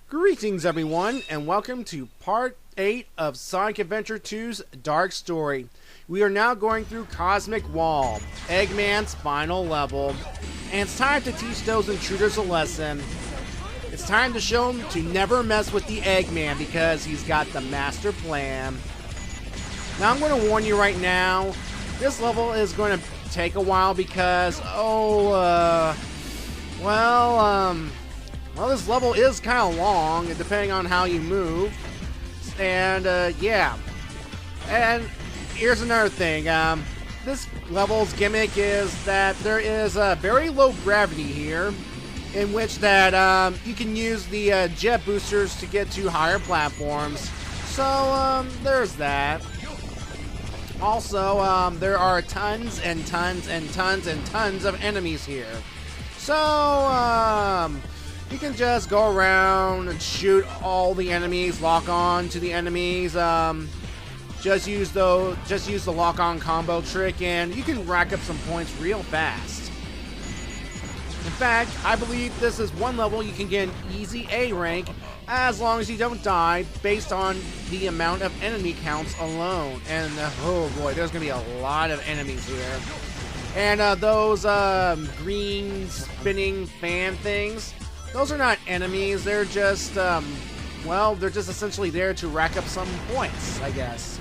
Greetings everyone, and welcome to part 8 of Sonic Adventure 2's Dark Story. We are now going through Cosmic Wall, Eggman's final level, and it's time to teach those intruders a lesson. It's time to show them to never mess with the Eggman because he's got the master plan. Now I'm going to warn you right now, this level is going to take a while because, well, this level is kind of long, depending on how you move. And, yeah. And here's another thing. This level's gimmick is that there is a very low gravity here, in which that you can use the jet boosters to get to higher platforms. So, there's that. Also, there are tons and tons and tons and tons of enemies here. So, you can just go around and shoot all the enemies, lock on to the enemies, just use the lock-on combo trick, and you can rack up some points real fast. In fact, I believe this is one level you can get an easy A rank as long as you don't die based on the amount of enemy counts alone. And oh boy, there's gonna be a lot of enemies here. And those green spinning fan things, those are not enemies, they're just, they're just essentially there to rack up some points, I guess.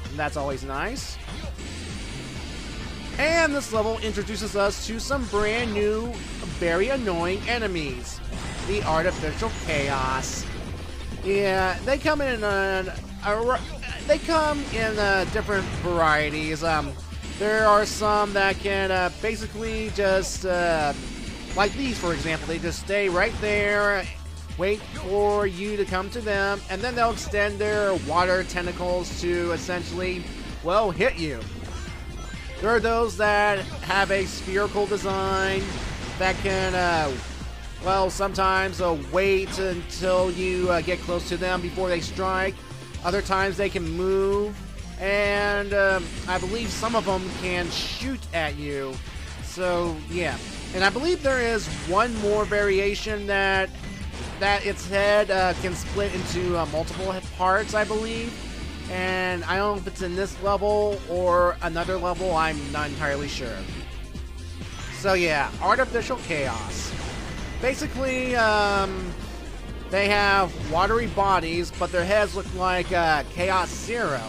And that's always nice. And this level introduces us to some brand new, very annoying enemies. The Artificial Chaos. Yeah, they come in different varieties. There are some that can basically just like these, for example. They just stay right there, wait for you to come to them, and then they'll extend their water tentacles to essentially, well, hit you. There are those that have a spherical design that can, sometimes wait until you get close to them before they strike. Other times they can move, and I believe some of them can shoot at you. So, yeah. And I believe there is one more variation that its head can split into multiple parts, I believe. And I don't know if it's in this level or another level, I'm not entirely sure. So yeah, Artificial Chaos. Basically, they have watery bodies, but their heads look like Chaos Zero.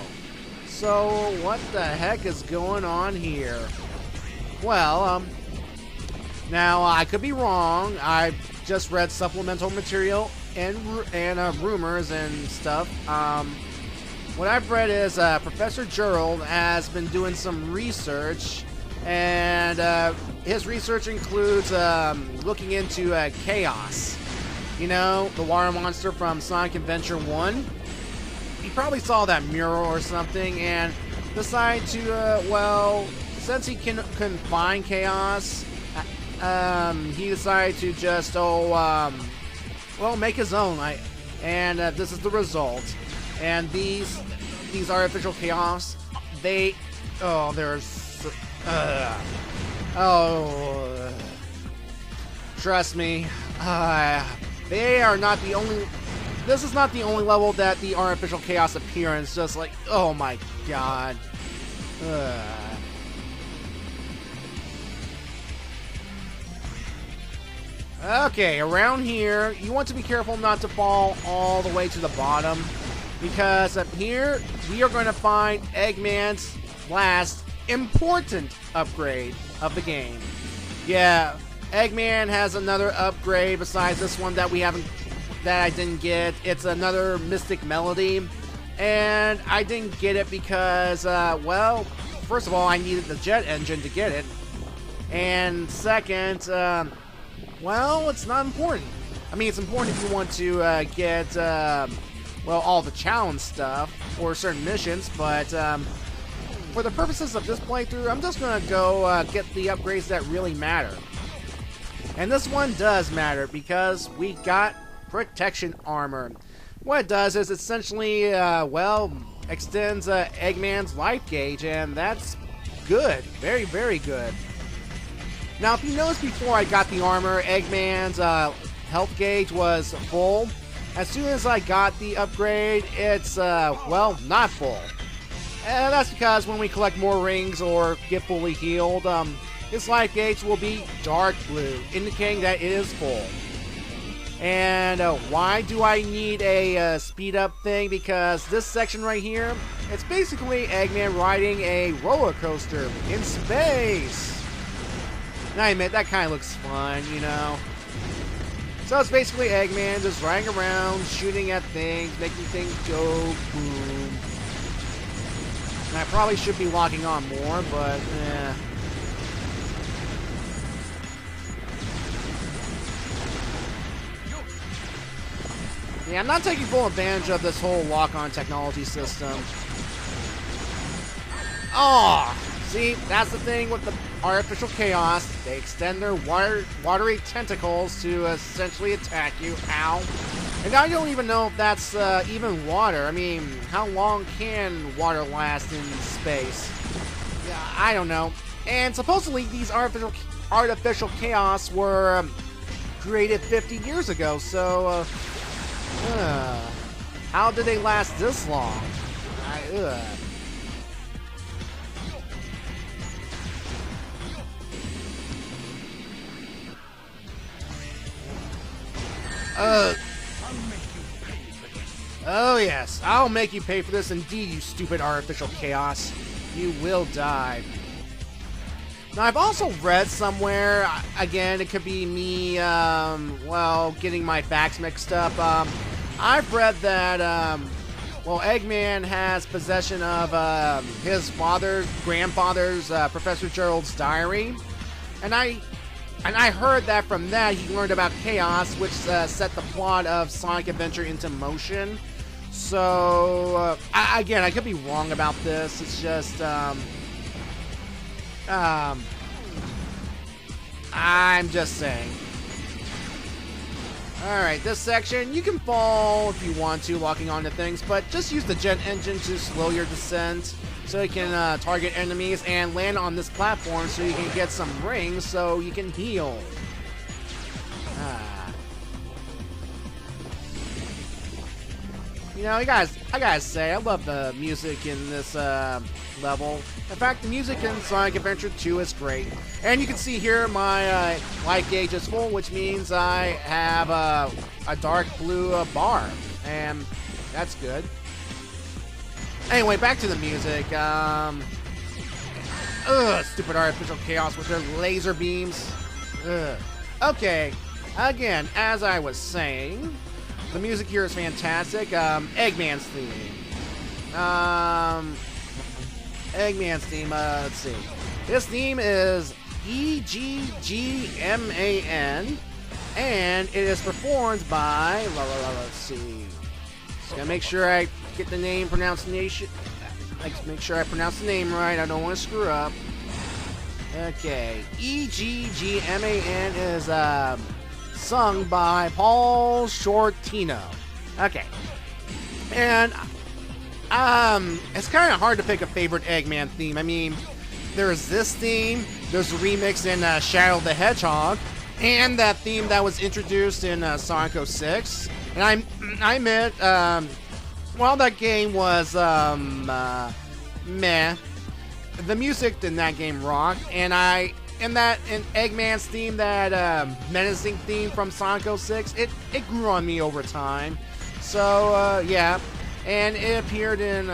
So what the heck is going on here? Well, now, I could be wrong. I've just read supplemental material and rumors and stuff. What I've read is Professor Gerald has been doing some research, and his research includes looking into Chaos. You know, the water monster from Sonic Adventure 1. He probably saw that mural or something and decided to, since he couldn't find Chaos, he decided to just, make his own. And this is the result. And these Artificial Chaos, trust me, they are not the only. This is not the only level that the Artificial Chaos appear in. It's just like, oh my god. Okay, around here, you want to be careful not to fall all the way to the bottom, because up here, we are going to find Eggman's last important upgrade of the game. Yeah, Eggman has another upgrade besides this one that I didn't get. It's another Mystic Melody, and I didn't get it because, first of all, I needed the jet engine to get it, and second, it's not important. I mean, it's important if you want to get, all the challenge stuff or certain missions, but for the purposes of this playthrough, I'm just going to go get the upgrades that really matter. And this one does matter because we got Protection Armor. What it does is essentially, extends Eggman's life gauge, and that's good. Very, very good. Now, if you noticed before I got the armor, Eggman's health gauge was full. As soon as I got the upgrade, it's, well, not full. And that's because when we collect more rings or get fully healed, his life gauge will be dark blue, indicating that it is full. And why do I need a speed up thing? Because this section right here, it's basically Eggman riding a roller coaster in space. And I admit, that kind of looks fun, you know. So it's basically Eggman just riding around, shooting at things, making things go boom. And I probably should be locking on more, but eh. Yeah, I'm not taking full advantage of this whole lock-on technology system. Oh, see, that's the thing with the artificial chaos. They extend their watery tentacles to essentially attack you. Ow. And I don't even know if that's even water. I mean, how long can water last in space? Yeah, I don't know. And supposedly these artificial chaos were created 50 years ago, so how did they last this long? Oh yes, I'll make you pay for this indeed, you stupid artificial chaos. You will die. Now, I've also read somewhere, again, it could be me, well, getting my facts mixed up. I've read that, well, Eggman has possession of his grandfather's, Professor Gerald's diary. And I heard that from that he learned about chaos, which set the plot of Sonic Adventure into motion. So, again, I could be wrong about this. It's just, I'm just saying. Alright, this section, you can fall if you want to, locking onto things, but just use the jet engine to slow your descent so you can target enemies and land on this platform so you can get some rings so you can heal. You know, I gotta say, I love the music in this level. In fact, the music in Sonic Adventure 2 is great. And you can see here my life gauge is full, which means I have a dark blue bar. And that's good. Anyway, back to the music. Stupid artificial chaos with their laser beams. Okay, again, as I was saying, the music here is fantastic. Eggman's theme. Eggman's theme, let's see. This theme is Eggman, and it is performed by, let's see. Just gotta make sure I get the name pronunciation. Make sure I pronounce the name right. I don't want to screw up. Okay. Eggman is, sung by Paul Shortino. Okay. And it's kind of hard to pick a favorite Eggman theme. I mean, there's this theme, there's a remix in Shadow the Hedgehog, and that theme that was introduced in Sonic 06. And I admit, while that game was meh, the music in that game rocked, and Eggman's theme, that menacing theme from Sonic 06, it grew on me over time. So, yeah. And it appeared in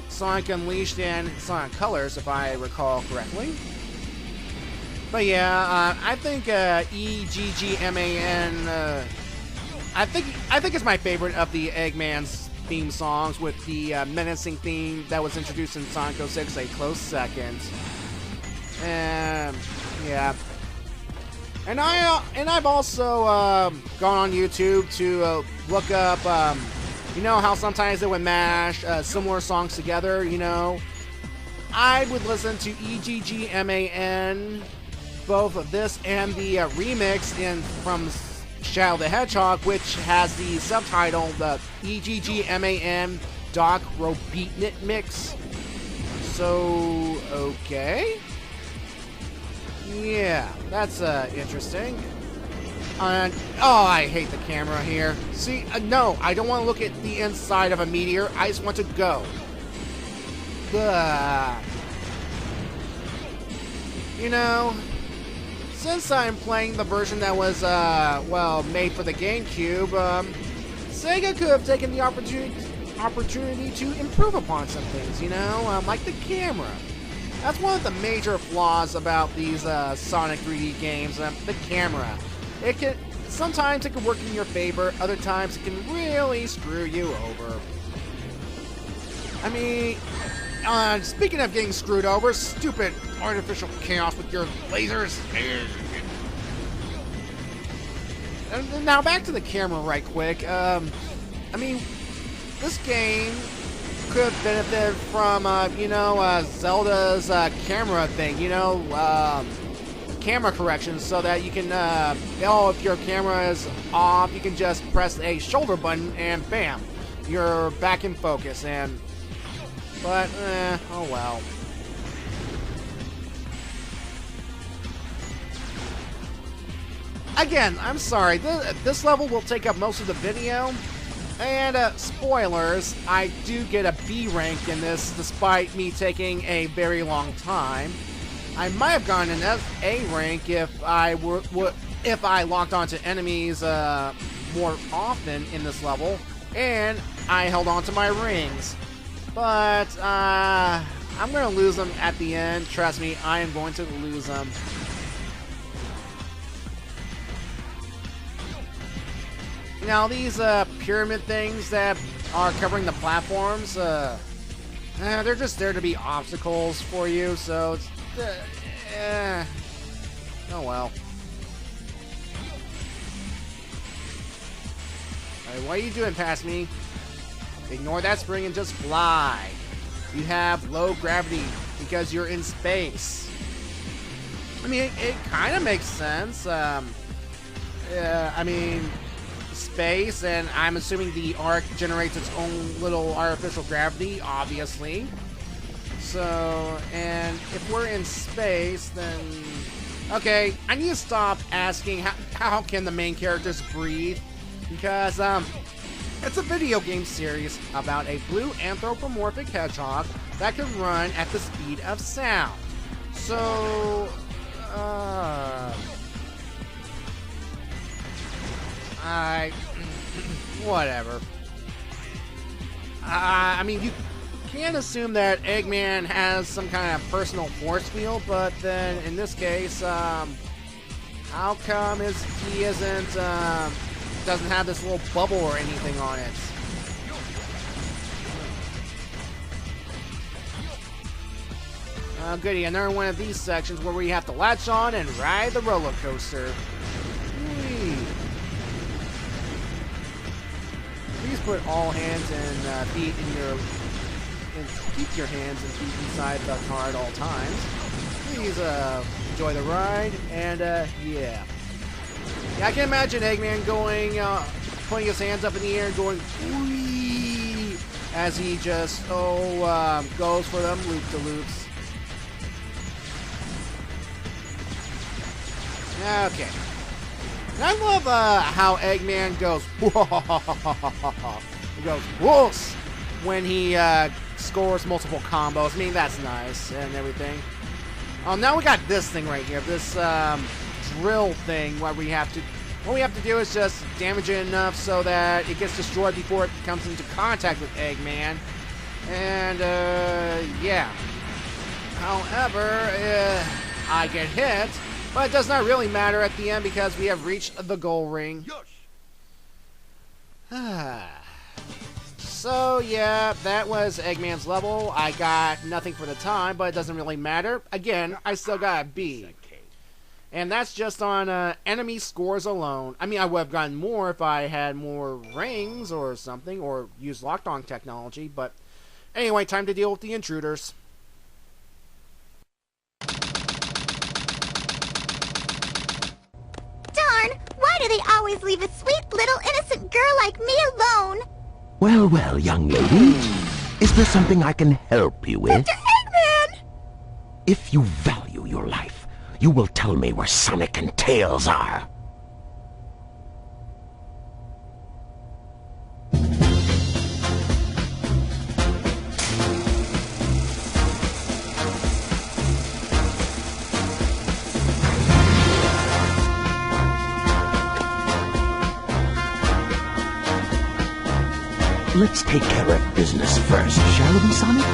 Sonic Unleashed and Sonic Colors, if I recall correctly. But yeah, I think Eggman, I think it's my favorite of the Eggman's theme songs, with the menacing theme that was introduced in Sonic 06 a close second. And yeah, and I've also gone on YouTube to look up, you know how sometimes they would mash similar songs together. You know, I would listen to Eggman, both of this and the remix from Shadow the Hedgehog, which has the subtitle, the Eggman Doc Robotnik mix. So, okay. Yeah, that's interesting. Oh, I hate the camera here. See, no, I don't want to look at the inside of a meteor. I just want to go. Ugh. You know, since I'm playing the version that was, well, made for the GameCube, Sega could have taken the opportunity to improve upon some things, you know, like the camera. That's one of the major flaws about these Sonic 3D games, the camera. Sometimes it can work in your favor, other times it can really screw you over. I mean, speaking of getting screwed over, stupid artificial chaos with your lasers. And now back to the camera right quick. I mean, this game could benefit from, you know, Zelda's camera thing, you know, camera corrections, so that you can, if your camera is off, you can just press a shoulder button and bam, you're back in focus. But, oh well. Again, I'm sorry, this level will take up most of the video. And, spoilers, I do get a B rank in this, despite me taking a very long time. I might have gotten an A rank if I locked onto enemies more often in this level, and I held onto my rings. But I'm going to lose them at the end. Trust me, I am going to lose them. Now, these pyramid things that are covering the platforms, they're just there to be obstacles for you, so it's, oh well. Alright, what are you doing past me? Ignore that spring and just fly. You have low gravity because you're in space. I mean, it kind of makes sense. I mean, space, and I'm assuming the Ark generates its own little artificial gravity, obviously. So, and if we're in space, then... Okay, I need to stop asking how can the main characters breathe, because, it's a video game series about a blue anthropomorphic hedgehog that can run at the speed of sound. So, whatever. I mean, you can assume that Eggman has some kind of personal force field, but then in this case, how come he isn't, doesn't have this little bubble or anything on it? Oh, goody, another one of these sections where we have to latch on and ride the roller coaster. Whee. Please put all hands and feet in your... and keep your hands and feet inside the car at all times. Please enjoy the ride, and yeah. I can imagine Eggman going, putting his hands up in the air and going, whee, as he just, goes for them loop-de-loops. Okay. And I love how Eggman goes, he goes, whoosh, when he scores multiple combos. I mean, that's nice and everything. Now we got this thing right here, this drill thing. What we have to do is just damage it enough so that it gets destroyed before it comes into contact with Eggman. And yeah. However, I get hit, but it does not really matter at the end because we have reached the goal ring. So yeah, that was Eggman's level. I got nothing for the time, but it doesn't really matter. Again, I still got a B. And that's just on enemy scores alone. I mean, I would have gotten more if I had more rings or something, or used locked-on technology, but anyway, time to deal with the intruders. Darn! Why do they always leave a sweet little innocent girl like me alone? Well, well, young lady, is there something I can help you with? Dr. Eggman! If you value your life, you will tell me where Sonic and Tails are. Let's take care of business first, shall we, Sonic?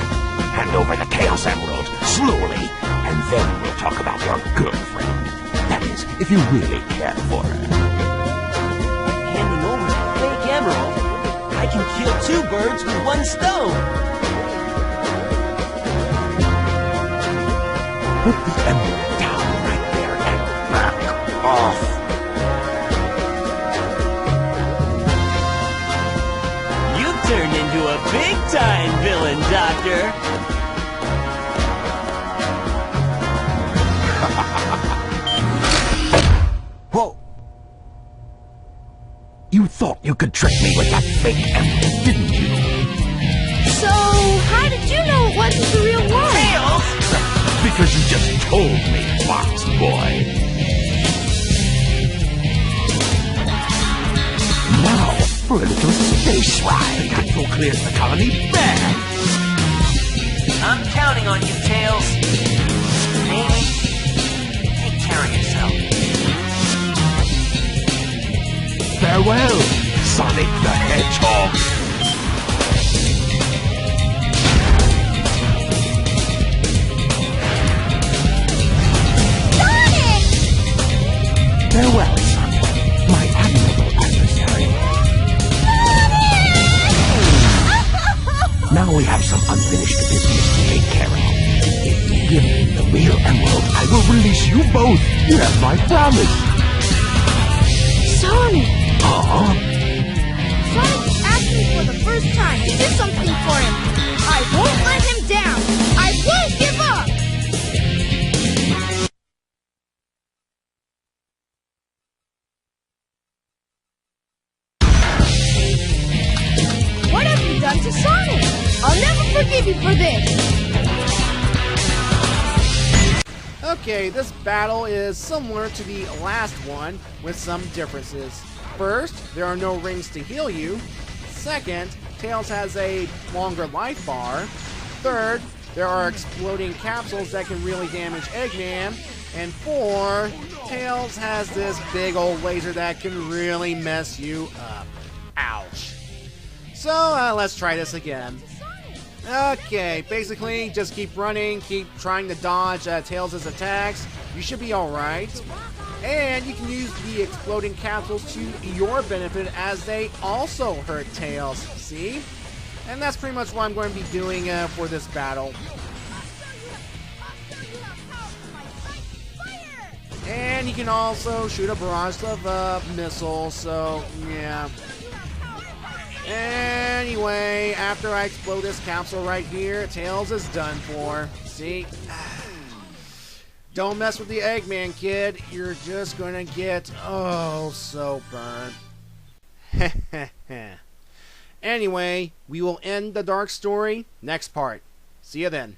Hand over the Chaos Emerald, slowly, and then we'll talk about your girlfriend. That is, if you really care for her. Handing over the fake emerald? I can kill 2 birds with 1 stone! Put the emerald down right there and back off. You turned into a big-time villain, Doctor! Whoa! You thought you could trick me with that fake emerald, didn't you? So, how did you know it wasn't the real one? Tails! Because you just told me, Fox Boy. Now, for a little space ride. That clears the colony bad. I'm counting on you, Tails. Amy, take care of yourself. Farewell, Sonic the Hedgehog. Farewell, Sonic, my admirable adversary. Now we have some unfinished business to take care of. If you give me the real emerald, I will release you both. You have my promise. Sonic! Sonic is asking for the first time to do something for him. I won't let him down. I won't give up. What have you done to Sonic? I'll never forgive you for this. Okay, this battle is similar to the last one with some differences. First, there are no rings to heal you. Second, Tails has a longer life bar. Third, there are exploding capsules that can really damage Eggman. And 4, Tails has this big old laser that can really mess you up. Ouch. So, let's try this again. Okay, basically, just keep running, keep trying to dodge Tails' attacks. You should be alright. And you can use the exploding capsules to your benefit as they also hurt Tails. See? And that's pretty much what I'm going to be doing for this battle. And you can also shoot a barrage of missiles, so yeah. Anyway, after I explode this capsule right here, Tails is done for. See? Don't mess with the Eggman, kid. You're just gonna get, oh, so burnt. Anyway, we will end the dark story next part. See you then.